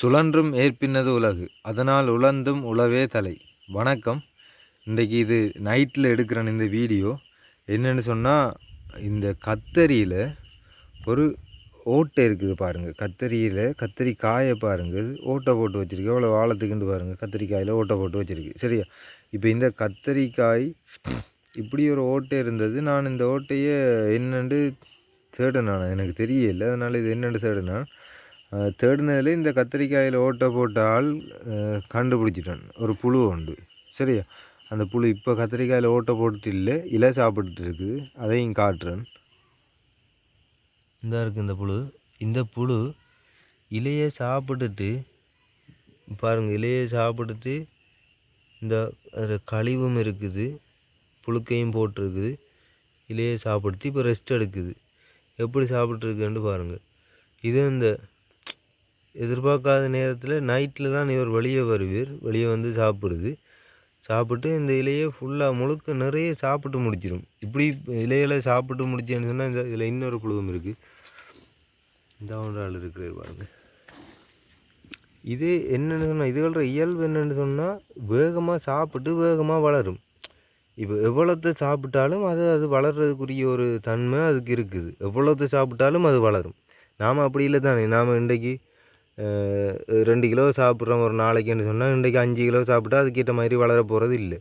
சுழன்றும் ஏற்பின்னது உலகு, அதனால் உழந்தும் உழவே தலை. வணக்கம். இன்றைக்கி இது நைட்டில் எடுக்கிறேன் இந்த வீடியோ. என்னென்னு சொன்னால், இந்த கத்தரியில் ஒரு ஓட்டை இருக்குது பாருங்கள். கத்தரி காயை பாருங்கள், ஓட்டை போட்டு வச்சுருக்கு. எவ்வளோ வாழத்துக்குன்னு பாருங்கள். கத்திரிக்காயில் ஓட்டை போட்டு வச்சுருக்கு. சரியா? இப்போ இந்த கத்தரிக்காய் இப்படி ஒரு ஓட்டை இருந்தது. நான் இந்த ஓட்டையை என்னென்று தேடினான், எனக்கு தெரியல. அதனால் இது என்னென்று தேடினதில் இந்த கத்திரிக்காயில் ஓட்டை போட்டால் கண்டுபிடிச்சிட்டேன். ஒரு புழு உண்டு. சரியா? அந்த புழு இப்போ கத்திரிக்காயில் ஓட்டை போட்டுட்டு இல்லை, இலை சாப்பிட்டுட்டு இருக்குது. அதையும் காட்டுறேன். இந்த இருக்குது இந்த புழு இலையை சாப்பிட்டுட்டு பாருங்கள். இலையை சாப்பிட்டுட்டு இந்த கழிவும் இருக்குது, புழுக்கையும் போட்டிருக்குது. இலையை சாப்பிடுத்து இப்போ ரெஸ்ட் எடுக்குது. எப்படி சாப்பிட்ருக்குன்னு பாருங்கள். இது இந்த எதிர்பார்க்காத நேரத்தில் நைட்டில் தான் இவர் வெளியே வெளியே வந்து சாப்பிட்டு இந்த இலையை ஃபுல்லாக முழுக்க நிறைய சாப்பிட்டு முடிச்சிடும். இப்படி இலைகளை சாப்பிட்டு முடிச்சேன்னு சொன்னால் இந்த இதில் இன்னொரு புழுவும் இருக்குது. இந்த ஆள் இருக்கிறது பாருங்க. இது என்னென்னு சொன்னால், இதுகளோட இயல்பு என்னென்னு சொன்னால், வேகமாக சாப்பிட்டு வேகமாக வளரும். இப்போ எவ்வளோத்தை சாப்பிட்டாலும் அது வளர்கிறதுக்குரிய ஒரு தன்மை அதுக்கு இருக்குது. எவ்வளோத்தை சாப்பிட்டாலும் அது வளரும். நாம் அப்படி இல்லை தானே. நாம் இன்றைக்கி 2 கிலோ சாப்பிட்றோம் ஒரு நாளைக்குன்னு சொன்னால், இன்றைக்கி 5 கிலோ சாப்பிட்டா அதுக்கேற்ற மாதிரி வளர போகிறது இல்லை.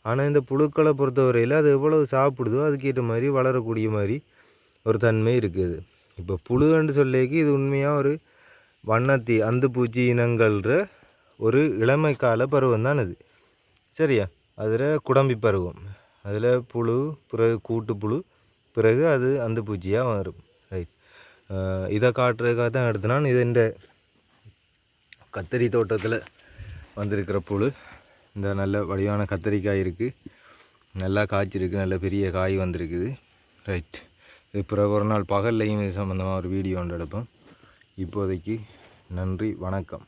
ஆனால் இந்த புழுக்களை பொறுத்தவரையில் அது எவ்வளவு சாப்பிடுதோ அதுக்கேற்ற மாதிரி வளரக்கூடிய மாதிரி ஒரு தன்மை இருக்குது. இப்போ புழுன்னு சொல்லிக்கு இது உண்மையாக ஒரு வண்ணத்தி அந்துப்பூச்சி இனங்கள்ற ஒரு இளமை கால பருவம் தான் அது. சரியா? அதில் குடம்பி பருவம், அதில் புழு, பிறகு கூட்டுப்புழு, பிறகு அது அந்துப்பூச்சியாக வரும். ரைட். இதை காட்டுறதுக்காக தான் எடுத்து நான் இது இந்த கத்தரி தோட்டத்தில் வந்திருக்கிற புழு. இந்த நல்ல வடிவான கத்தரிக்காய் இருக்குது, நல்லா காய்ச்சிருக்கு, நல்ல பெரிய காய் வந்திருக்குது. ரைட். இது பிறகு ஒரு நாள் பகல்லையும் இது சம்மந்தமாக ஒரு வீடியோ ஒன்று எடுப்போம். இப்போதைக்கு நன்றி, வணக்கம்.